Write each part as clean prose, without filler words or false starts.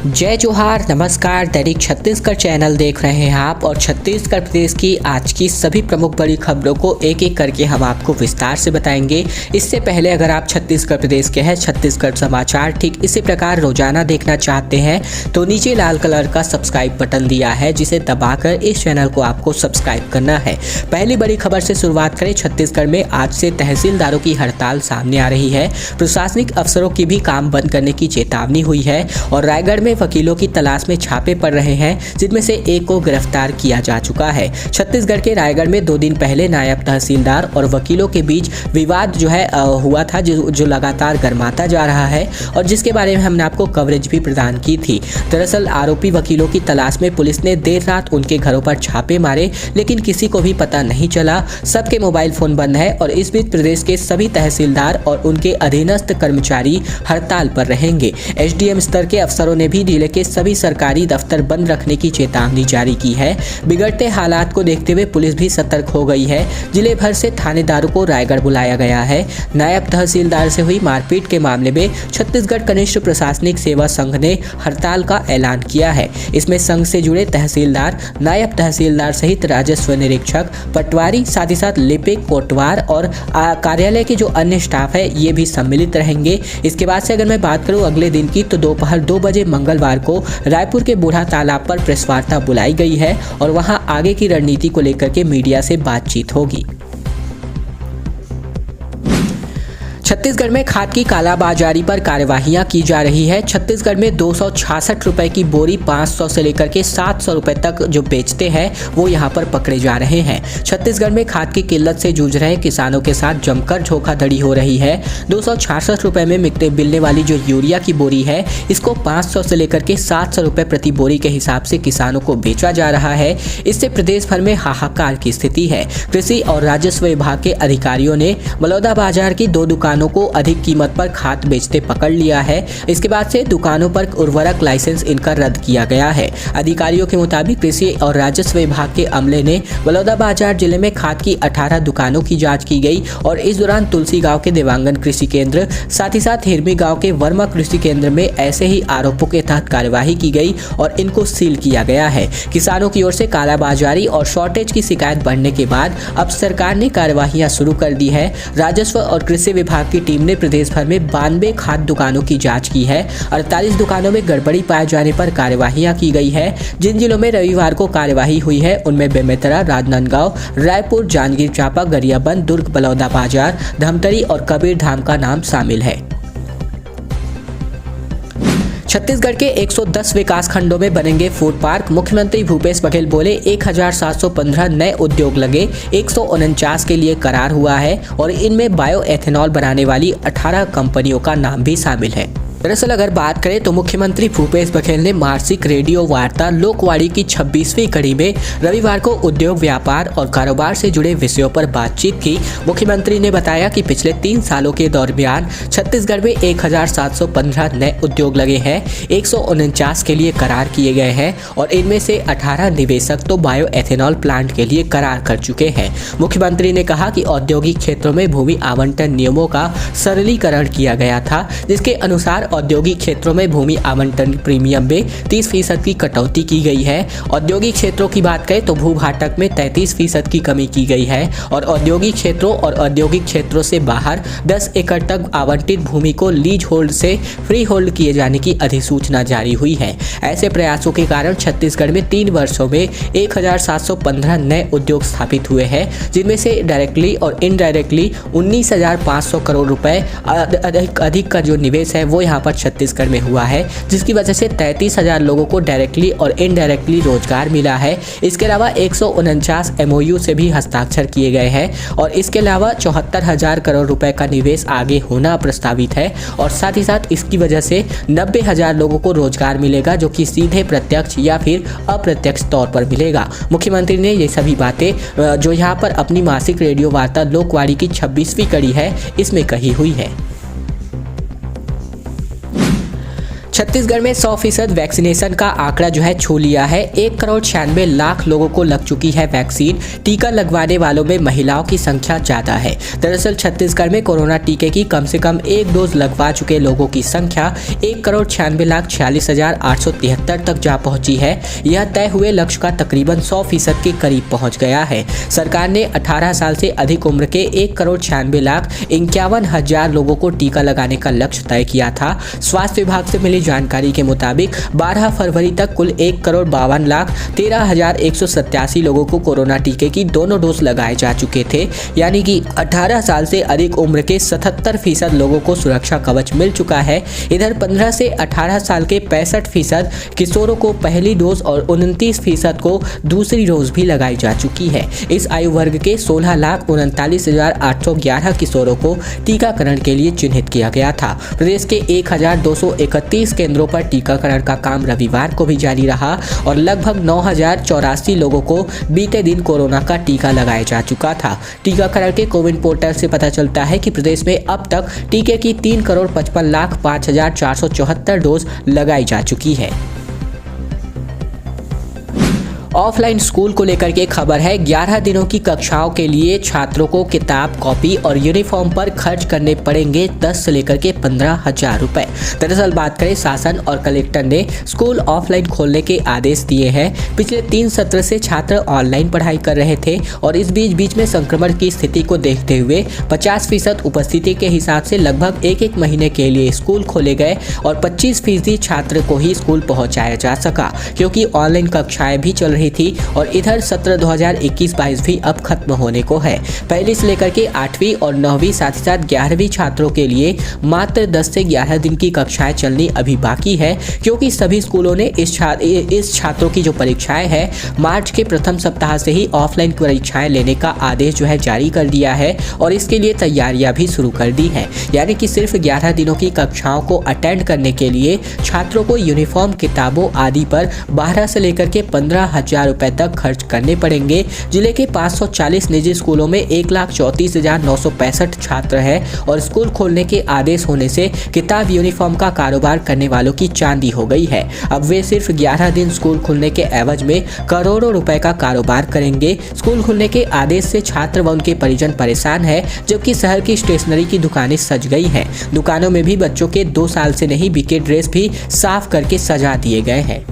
जय जोहार, नमस्कार। दैनिक छत्तीसगढ़ चैनल देख रहे हैं आप और छत्तीसगढ़ प्रदेश की आज की सभी प्रमुख बड़ी खबरों को एक एक करके हम आपको विस्तार से बताएंगे। इससे पहले अगर आप छत्तीसगढ़ प्रदेश के हैं, छत्तीसगढ़ समाचार ठीक इसी प्रकार रोजाना देखना चाहते हैं तो नीचे लाल कलर का सब्सक्राइब बटन दिया है, जिसे दबाकर इस चैनल को आपको सब्सक्राइब करना है। पहली बड़ी खबर से शुरुआत करें। छत्तीसगढ़ में आज से तहसीलदारों की हड़ताल सामने आ रही है। प्रशासनिक अफसरों की भी काम बंद करने की चेतावनी हुई है और रायगढ़ में वकीलों की तलाश में छापे पड़ रहे हैं, जिनमें से एक को गिरफ्तार किया जा चुका है। छत्तीसगढ़ के रायगढ़ में 2 दिन पहले नायब तहसीलदार और वकीलों के बीच विवाद हुआ था, जो लगातार गर्माता जा रहा है और जिसके बारे में हमने आपको कवरेज भी प्रदान की थी। दरअसल आरोपी वकीलों की तलाश में पुलिस ने देर रात उनके घरों पर छापे मारे, लेकिन किसी को भी पता नहीं चला। सबके मोबाइल फोन बंद है और इस बीच प्रदेश के सभी तहसीलदार और उनके अधीनस्थ कर्मचारी हड़ताल पर रहेंगे। एसडीएम स्तर के अफसरों ने भी जिले के सभी सरकारी दफ्तर बंद रखने की चेतावनी जारी की है। बिगड़ते हालात को देखते हुए पुलिस भी सतर्क हो गई है। जिले भर से थानेदारों को रायगढ़ बुलाया गया है। नायब तहसीलदार से हुई मारपीट के मामले में छत्तीसगढ़ कनिष्ठ प्रशासनिक सेवा संघ ने हड़ताल का ऐलान किया है। इसमें संघ से जुड़े तहसीलदार, नायब तहसीलदार सहित राजस्व निरीक्षक, पटवारी, साथ ही साथ लिपिक, कोटवार और कार्यालय के जो अन्य स्टाफ है ये भी सम्मिलित रहेंगे। इसके बाद से अगर मैं बात करूं अगले दिन की, तो दोपहर 2 बजे मंगलवार को रायपुर के बूढ़ा तालाब पर प्रेस वार्ता बुलाई गई है और वहां आगे की रणनीति को लेकर के मीडिया से बातचीत होगी। छत्तीसगढ़ में खाद की कालाबाजारी पर कार्यवाहियां की जा रही है। छत्तीसगढ़ में 266 रुपए की बोरी 500 से लेकर के 700 रुपए तक जो बेचते हैं वो यहां पर पकड़े जा रहे हैं। छत्तीसगढ़ में खाद की किल्लत से जूझ रहे किसानों के साथ जमकर धोखाधड़ी हो रही है। 266 रुपए में मिलने वाली जो यूरिया की बोरी है, इसको 500 से लेकर के 700 रुपए प्रति बोरी के हिसाब से किसानों को बेचा जा रहा है। इससे प्रदेश भर में हाहाकार की स्थिति है। कृषि और राजस्व विभाग के अधिकारियों ने बलौदाबाजार की 2 दुकानों को अधिक कीमत पर खाद बेचते पकड़ लिया है। इसके बाद से दुकानों पर उर्वरक लाइसेंस इनका रद्द किया गया है। अधिकारियों के मुताबिक कृषि और राजस्व विभाग के अमले ने बलौदाबाजार जिले में खाद की 18 दुकानों की जांच की गई और इस दौरान तुलसी गांव के देवांगन कृषि केंद्र, साथ ही साथ हिरमी गांव के वर्मा कृषि केंद्र में ऐसे ही आरोपों के तहत कार्यवाही की गई और इनको सील किया गया है। किसानों की ओर से कालाबाजारी और शॉर्टेज की शिकायत बढ़ने के बाद अब सरकार ने कार्यवाहियां शुरू कर दी है। राजस्व और कृषि विभाग की टीम ने प्रदेश भर में 92 खाद दुकानों की जांच की है। 48 दुकानों में गड़बड़ी पाए जाने पर कार्यवाहियां की गई है। जिन जिलों में रविवार को कार्यवाही हुई है उनमें बेमेतरा, राजनांदगांव, रायपुर, जांजगीर चांपा, गरियाबंद, दुर्ग, बलौदाबाजार, धमतरी और कबीरधाम का नाम शामिल है। छत्तीसगढ़ के 110 विकास खंडों में बनेंगे फूड पार्क। मुख्यमंत्री भूपेश बघेल बोले 1715 नए उद्योग लगे, 149 के लिए करार हुआ है और इनमें बायो एथेनॉल बनाने वाली 18 कंपनियों का नाम भी शामिल है। दरअसल अगर बात करें तो मुख्यमंत्री भूपेश बघेल ने मासिक रेडियो वार्ता लोकवाणी की 26वीं कड़ी में रविवार को उद्योग, व्यापार और कारोबार से जुड़े विषयों पर बातचीत की। मुख्यमंत्री ने बताया कि पिछले 3 सालों के दरमियान छत्तीसगढ़ में 1715 नए उद्योग लगे हैं, 149 के लिए करार किए गए हैं और इनमें से 18 निवेशक तो बायो एथेनॉल प्लांट के लिए करार कर चुके हैं। मुख्यमंत्री ने कहा कि औद्योगिक क्षेत्रों में भूमि आवंटन नियमों का सरलीकरण किया गया था, जिसके अनुसार औद्योगिक क्षेत्रों में भूमि आवंटन प्रीमियम में 30% की कटौती की गई है। औद्योगिक क्षेत्रों की बात करें तो भूभाटक में 33% की कमी की गई है और औद्योगिक क्षेत्रों और औद्योगिक क्षेत्रों से बाहर 10 एकड़ तक आवंटित भूमि को लीज होल्ड से फ्री होल्ड किए जाने की अधिसूचना जारी हुई है। ऐसे प्रयासों के कारण छत्तीसगढ़ में 3 वर्षों में 1715 नए उद्योग स्थापित हुए हैं, जिनमें से डायरेक्टली और इनडायरेक्टली 19,500 करोड़ रुपए अधिक का जो निवेश है वो यहाँ पर छत्तीसगढ़ में हुआ है, जिसकी वजह से 33,000 लोगों को डायरेक्टली और इनडायरेक्टली रोजगार मिला है। इसके अलावा 149 MOU से भी हस्ताक्षर किए गए हैं और इसके अलावा 74,000 करोड़ रुपए का निवेश आगे होना प्रस्तावित है और साथ ही साथ इसकी वजह से 90,000 लोगों को रोजगार मिलेगा, जो कि सीधे प्रत्यक्ष या फिर अप्रत्यक्ष तौर पर मिलेगा। मुख्यमंत्री ने ये सभी बातें जो यहाँ पर अपनी मासिक रेडियो वार्ता लोकवाणी की 26वीं कड़ी है इसमें कही हुई है। छत्तीसगढ़ में 100% वैक्सीनेशन का आंकड़ा जो है छू लिया है। 1,96,00,000 लोगों को लग चुकी है वैक्सीन। टीका लगवाने वालों में महिलाओं की संख्या ज्यादा है। दरअसल छत्तीसगढ़ में कोरोना टीके की कम से कम एक डोज लगवा चुके लोगों की संख्या 1,96,46,873 तक जा पहुंची है। यह तय हुए लक्ष्य का तकरीबन 100% के करीब पहुंच गया है। सरकार ने 18 साल से अधिक उम्र के 1,96,51,000 लोगों को टीका लगाने का लक्ष्य तय किया था। स्वास्थ्य विभाग से मिली जानकारी के मुताबिक 12 फरवरी तक कुल 1,52,13,187 लोगों को कोरोना टीके की दोनों डोज लगाए जा चुके थे। यानी कि 18 साल से अधिक उम्र के 77% लोगों को सुरक्षा कवच मिल चुका है। इधर 15 से 18 साल के 65% किशोरों को पहली डोज और 29% को दूसरी डोज भी लगाई जा चुकी है। इस आयु वर्ग के 16,39,811 किशोरों को टीकाकरण के लिए चिन्हित किया गया था। प्रदेश के 1,231 केंद्रों पर टीकाकरण का काम रविवार को भी जारी रहा और लगभग 9,084 लोगों को बीते दिन कोरोना का टीका लगाया जा चुका था। टीकाकरण के कोविन पोर्टल से पता चलता है कि प्रदेश में अब तक टीके की 3,55,05,474 डोज लगाई जा चुकी है। ऑफलाइन स्कूल को लेकर के खबर है। 11 दिनों की कक्षाओं के लिए छात्रों को किताब, कॉपी और यूनिफॉर्म पर खर्च करने पड़ेंगे 10 से लेकर के 15,000 रुपए। दरअसल बात करें, शासन और कलेक्टर ने स्कूल ऑफलाइन खोलने के आदेश दिए हैं। पिछले 3 सत्र से छात्र ऑनलाइन पढ़ाई कर रहे थे और इस बीच में संक्रमण की स्थिति को देखते हुए 50% उपस्थिति के हिसाब से लगभग एक महीने के लिए स्कूल खोले गए और 25% छात्र को ही स्कूल पहुंचाया जा सका, क्योंकि ऑनलाइन कक्षाएं भी चल रही थी। और इधर सत्र 2021-22 भी अब खत्म होने को है। पहली से लेकर के 8वीं और 9वीं साथ ही साथ 11वीं छात्रों के लिए मात्र 10 से 11 दिन की कक्षाएं चलनी अभी बाकी है, क्योंकि सभी स्कूलों ने इस छात्रों की जो परीक्षाएं हैं मार्च के प्रथम सप्ताह से ही ऑफलाइन परीक्षाएं लेने का आदेश जो है जारी कर दिया है और इसके लिए तैयारियां भी शुरू कर दी हैं। यानी कि सिर्फ 11 दिनों की कक्षाओं को अटेंड करने के लिए छात्रों को यूनिफॉर्म, किताबों आदि पर 12 से लेकर के 15,000 रुपए तक खर्च करने पड़ेंगे। जिले के 540 निजी स्कूलों में 1,34,965 छात्र हैं और स्कूल खोलने के आदेश होने से किताब, यूनिफॉर्म का कारोबार करने वालों की चांदी हो गई है। अब वे सिर्फ 11 दिन स्कूल खुलने के एवज में करोड़ों रुपए का कारोबार करेंगे। स्कूल खुलने के आदेश से छात्र व उनके परिजन परेशान है, जबकि शहर की स्टेशनरी की दुकानें सज गई हैं। दुकानों में भी बच्चों के 2 साल से नहीं बिके ड्रेस भी साफ करके सजा दिए गए हैं।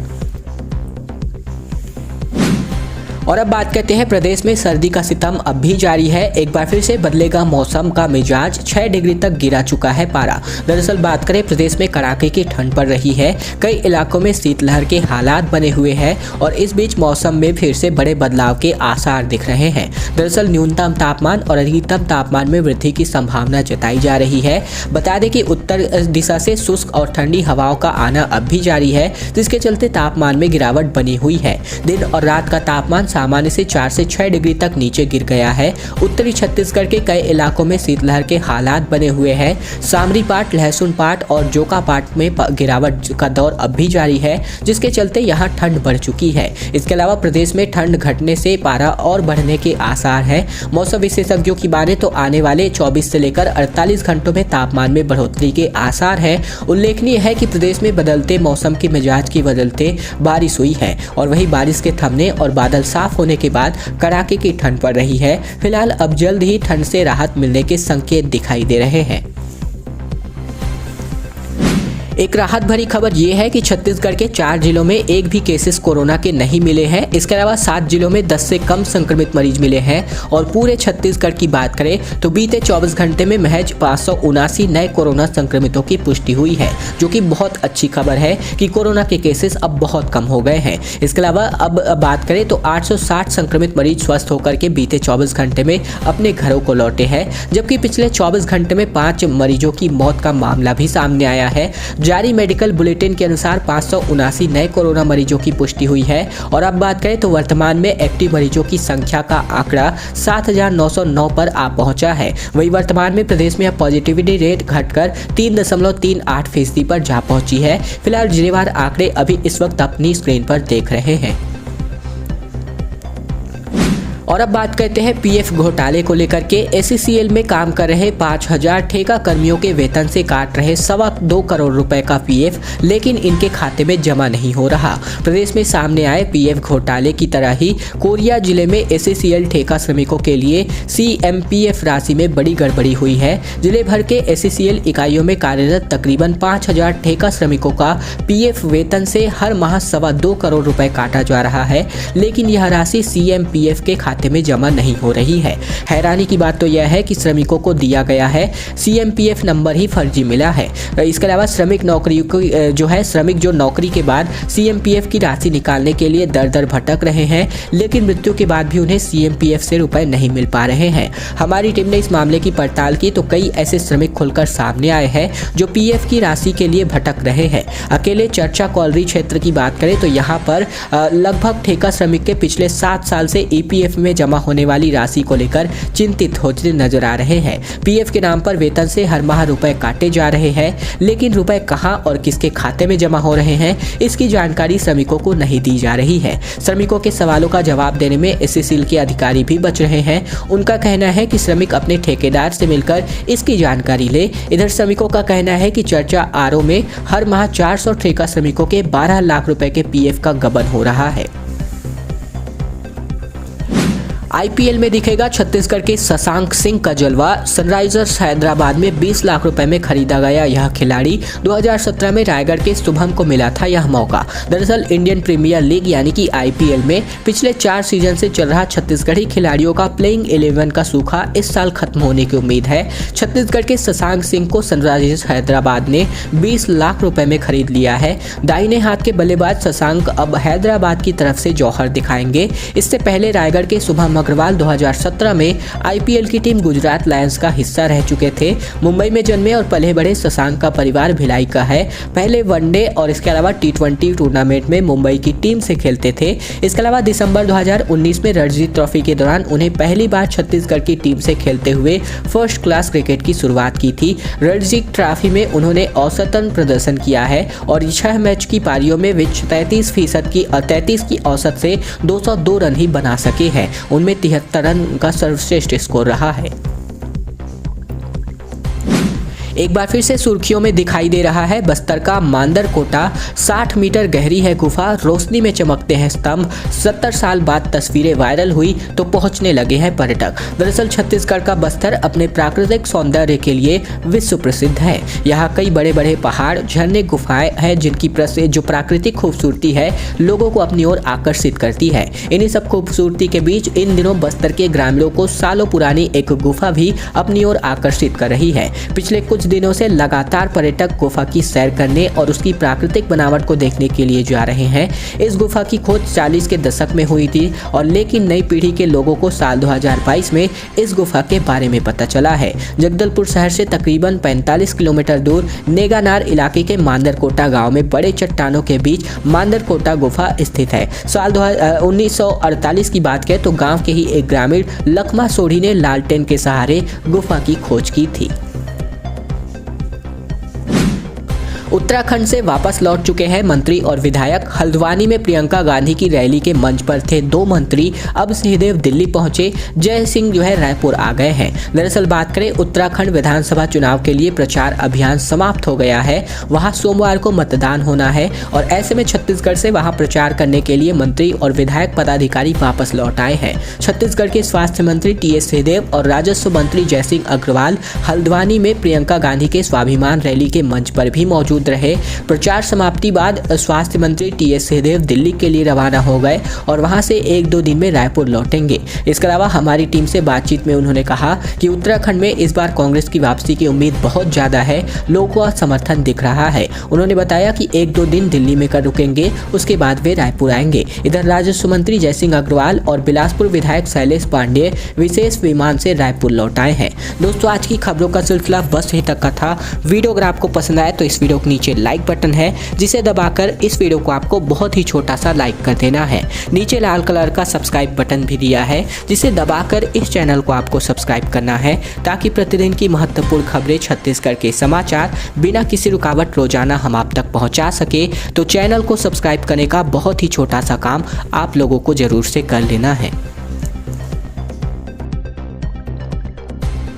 और अब बात करते हैं, प्रदेश में सर्दी का सितम अब भी जारी है। एक बार फिर से बदलेगा मौसम का मिजाज। 6 डिग्री तक गिरा चुका है पारा। दरअसल बात करें, प्रदेश में कड़ाके की ठंड पड़ रही है। कई इलाकों में शीतलहर के हालात बने हुए हैं और इस बीच मौसम में फिर से बड़े बदलाव के आसार दिख रहे हैं। दरअसल न्यूनतम तापमान और अधिकतम तापमान में वृद्धि की संभावना जताई जा रही है। बता दें कि उत्तर दिशा से शुष्क और ठंडी हवाओं का आना अब भी जारी है, जिसके चलते तापमान में गिरावट बनी हुई है। दिन और रात का तापमान सामान्य से 4 से 6 डिग्री तक नीचे गिर गया है। उत्तरी छत्तीसगढ़ के कई इलाकों में शीतलहर के हालात बने हुए हैं। सामरी पाट, लहसुन पाट और जोका पाट में गिरावट का दौर अब भी जारी है, जिसके चलते यहाँ ठंड बढ़ चुकी है। इसके अलावा प्रदेश में ठंड घटने से पारा और बढ़ने के आसार है। मौसम विशेषज्ञों की माने तो आने वाले 24 से लेकर 48 घंटों में तापमान में बढ़ोतरी के आसार है। उल्लेखनीय है कि प्रदेश में बदलते मौसम के मिजाज की बदलते बारिश हुई है और वही बारिश के थमने और बादल साफ होने के बाद कड़ाके की ठंड पड़ रही है। फिलहाल अब जल्द ही ठंड से राहत मिलने के संकेत दिखाई दे रहे हैं। एक राहत भरी खबर ये है कि छत्तीसगढ़ के 4 जिलों में एक भी केसेस कोरोना के नहीं मिले हैं। इसके अलावा 7 जिलों में 10 से कम संक्रमित मरीज मिले हैं और पूरे छत्तीसगढ़ की बात करें तो बीते 24 घंटे में महज 579 नए कोरोना संक्रमितों की पुष्टि हुई है, जो कि बहुत अच्छी खबर है कि कोरोना के केसेस अब बहुत कम हो गए हैं। इसके अलावा अब बात करें तो 860 संक्रमित मरीज स्वस्थ होकर के बीते 24 घंटे में अपने घरों को लौटे हैं, जबकि पिछले 24 घंटे में 5 मरीजों की मौत का मामला भी सामने आया है। जारी मेडिकल बुलेटिन के अनुसार 579 नए कोरोना मरीजों की पुष्टि हुई है और अब बात करें तो वर्तमान में एक्टिव मरीजों की संख्या का आंकड़ा 7,909 पर आ पहुंचा है। वही वर्तमान में प्रदेश में अब पॉजिटिविटी रेट घटकर 3.38% पर जा पहुंची है। फिलहाल जिलेवार आंकड़े अभी इस वक्त अपनी स्क्रीन पर देख रहे हैं। और अब बात करते हैं पीएफ घोटाले को लेकर के। एसईसीएल में काम कर रहे 5000 ठेका कर्मियों के वेतन से काट रहे 2.25 करोड़ रुपए का पीएफ, लेकिन इनके खाते में जमा नहीं हो रहा। प्रदेश में सामने आए पीएफ घोटाले की तरह ही कोरिया जिले में एसईसीएल ठेका श्रमिकों के लिए सीएमपीएफ राशि में बड़ी गड़बड़ी हुई है। जिले भर के एसईसीएल इकाइयों में कार्यरत तकरीबन 5000 ठेका श्रमिकों का पीएफ वेतन से हर माह 2.25 करोड़ रुपए काटा जा रहा है, लेकिन यह राशि सीएमपीएफ के खाते में जमा नहीं हो रही है। हैरानी की बात तो यह है कि श्रमिकों को दिया गया है सीएमपीएफ नंबर ही फर्जी मिला है। इसके अलावा श्रमिक जो नौकरी के बाद सीएमपीएफ की राशि निकालने के लिए दर दर भटक रहे हैं, लेकिन मृत्यु के बाद भी उन्हें सीएमपीएफ से रुपए नहीं मिल पा रहे हैं। हमारी टीम ने इस मामले की पड़ताल की तो कई ऐसे श्रमिक खुलकर सामने आए हैं जो पीएफ की राशि के लिए भटक रहे हैं। अकेले चर्चा कॉलरी क्षेत्र की बात करें तो यहाँ पर लगभग ठेका श्रमिक के पिछले 7 साल से ईपीएफ में जमा होने वाली राशि को लेकर चिंतित होते नजर आ रहे हैं। पीएफ के नाम पर वेतन से हर माह रुपए काटे जा रहे हैं, लेकिन रुपए कहां और किसके खाते में जमा हो रहे हैं, इसकी जानकारी श्रमिकों को नहीं दी जा रही है। श्रमिकों के सवालों का जवाब देने में एसईसीएल के अधिकारी भी बच रहे हैं। उनका कहना है कि श्रमिक अपने ठेकेदार से मिलकर इसकी जानकारी ले। इधर श्रमिकों का कहना है कि चर्चा आरओ में हर माह 400 ठेका श्रमिकों के 12 लाख रुपए के पीएफ का गबन हो रहा है। आईपीएल में दिखेगा छत्तीसगढ़ के शशांक सिंह का जलवा। सनराइजर्स हैदराबाद में 20 लाख रुपए में खरीदा गया यह खिलाड़ी 2017 में रायगढ़ के शुभम को मिला था यह मौका। दरअसल इंडियन प्रीमियर लीग यानी कि आईपीएल में पिछले 4 सीजन से चल रहा छत्तीसगढ़ी खिलाड़ियों का प्लेइंग 11 का सूखा इस साल खत्म होने की उम्मीद है। छत्तीसगढ़ के शशांक सिंह को सनराइजर्स हैदराबाद ने 20 लाख रुपए में खरीद लिया है। दाहिने हाथ के बल्लेबाज शशांक अब हैदराबाद की तरफ से जौहर दिखाएंगे। इससे पहले रायगढ़ के शुभम अग्रवाल 2017 में आईपीएल की टीम गुजरात लायंस का हिस्सा रह चुके थे। मुंबई में जन्मे और पले बड़े शशांक का परिवार भिलाई का है। पहले वनडे और इसके अलावा टी20 टूर्नामेंट में मुंबई की टीम से खेलते थे। इसके अलावा दिसंबर 2019 में रणजी ट्रॉफी के दौरान उन्हें पहली बार छत्तीसगढ़ की टीम से खेलते हुए फर्स्ट क्लास क्रिकेट की शुरुआत की थी। रणजी ट्रॉफी में उन्होंने औसतन प्रदर्शन किया है और 6 मैच की पारियों में वे 33 की औसत से 202 रन ही बना सके हैं। उनमें 73 रन का सर्वश्रेष्ठ स्कोर रहा है। एक बार फिर से सुर्खियों में दिखाई दे रहा है बस्तर का मांदर कोटा। 60 मीटर गहरी है गुफा, रोशनी में चमकते हैं स्तंभ। 70 साल बाद तस्वीरें वायरल हुई तो पहुंचने लगे हैं पर्यटक। दरअसल छत्तीसगढ़ का बस्तर अपने प्राकृतिक सौंदर्य के लिए विश्व प्रसिद्ध है। यहाँ कई बड़े बड़े पहाड़, झरने, गुफाएं हैं जिनकी जो प्राकृतिक खूबसूरती है लोगों को अपनी ओर आकर्षित करती है। इन्हीं सब खूबसूरती के बीच इन दिनों बस्तर के ग्रामीणों को सालों पुरानी एक गुफा भी अपनी ओर आकर्षित कर रही है। पिछले कुछ दिनों से लगातार पर्यटक गुफा की सैर करने और उसकी प्राकृतिक बनावट को देखने के लिए जा रहे हैं। इस गुफा की खोज 40 के दशक में हुई थी और लेकिन नई पीढ़ी के लोगों को साल 2022 में इस गुफा के बारे में पता चला है। जगदलपुर शहर से तकरीबन 45 किलोमीटर दूर नेगानार इलाके के मांदरकोटा गांव में बड़े चट्टानों के बीच मांदरकोटा गुफा स्थित है। साल 1948 की बात करें तो गाँव के ही एक ग्रामीण लखमा सोढ़ी ने लालटेन के सहारे गुफा की खोज की थी। उत्तराखंड से वापस लौट चुके हैं मंत्री और विधायक। हल्द्वानी में प्रियंका गांधी की रैली के मंच पर थे 2 मंत्री। अब सहदेव दिल्ली पहुंचे, जय सिंह रायपुर आ गए हैं। दरअसल बात करें उत्तराखंड विधानसभा चुनाव के लिए प्रचार अभियान समाप्त हो गया है। वहां सोमवार को मतदान होना है और ऐसे में छत्तीसगढ़ से वहां प्रचार करने के लिए मंत्री और विधायक पदाधिकारी वापस लौट आए हैं। छत्तीसगढ़ के स्वास्थ्य मंत्री टीएस सिंहदेव और राजस्व मंत्री जय सिंह अग्रवाल हल्द्वानी में प्रियंका गांधी के स्वाभिमान रैली के मंच पर भी मौजूद रहे। प्रचार समाप्ति बाद स्वास्थ्य मंत्री टीएस सिंहदेव दिल्ली के लिए रवाना हो गए और वहां से 1-2 दिन में रायपुर लौटेंगे। इसके अलावा हमारी टीम से बातचीत में उन्होंने कहा कि उत्तराखंड में इस बार कांग्रेस की वापसी की उम्मीद बहुत ज्यादा है, लोगों का समर्थन दिख रहा है। उन्होंने बताया कि 1-2 दिन दिल्ली में कर रुकेंगे, उसके बाद वे रायपुर आएंगे। इधर राजस्व मंत्री जय सिंह अग्रवाल और बिलासपुर विधायक शैलेश पांडेय विशेष विमान से रायपुर लौट आए हैं। दोस्तों आज की खबरों का सिलसिला बस यहीं तक का था। वीडियो अगर आपको पसंद आए तो इस वीडियो को नीचे लाइक बटन है जिसे दबाकर इस वीडियो को आपको बहुत ही छोटा सा लाइक कर देना है। नीचे लाल कलर का सब्सक्राइब बटन भी दिया है जिसे दबाकर इस चैनल को आपको सब्सक्राइब करना है ताकि प्रतिदिन की महत्वपूर्ण खबरें, छत्तीसगढ़ के समाचार बिना किसी रुकावट रोजाना हम आप तक पहुंचा सके। तो चैनल को सब्सक्राइब करने का बहुत ही छोटा सा काम आप लोगों को जरूर से कर लेना है।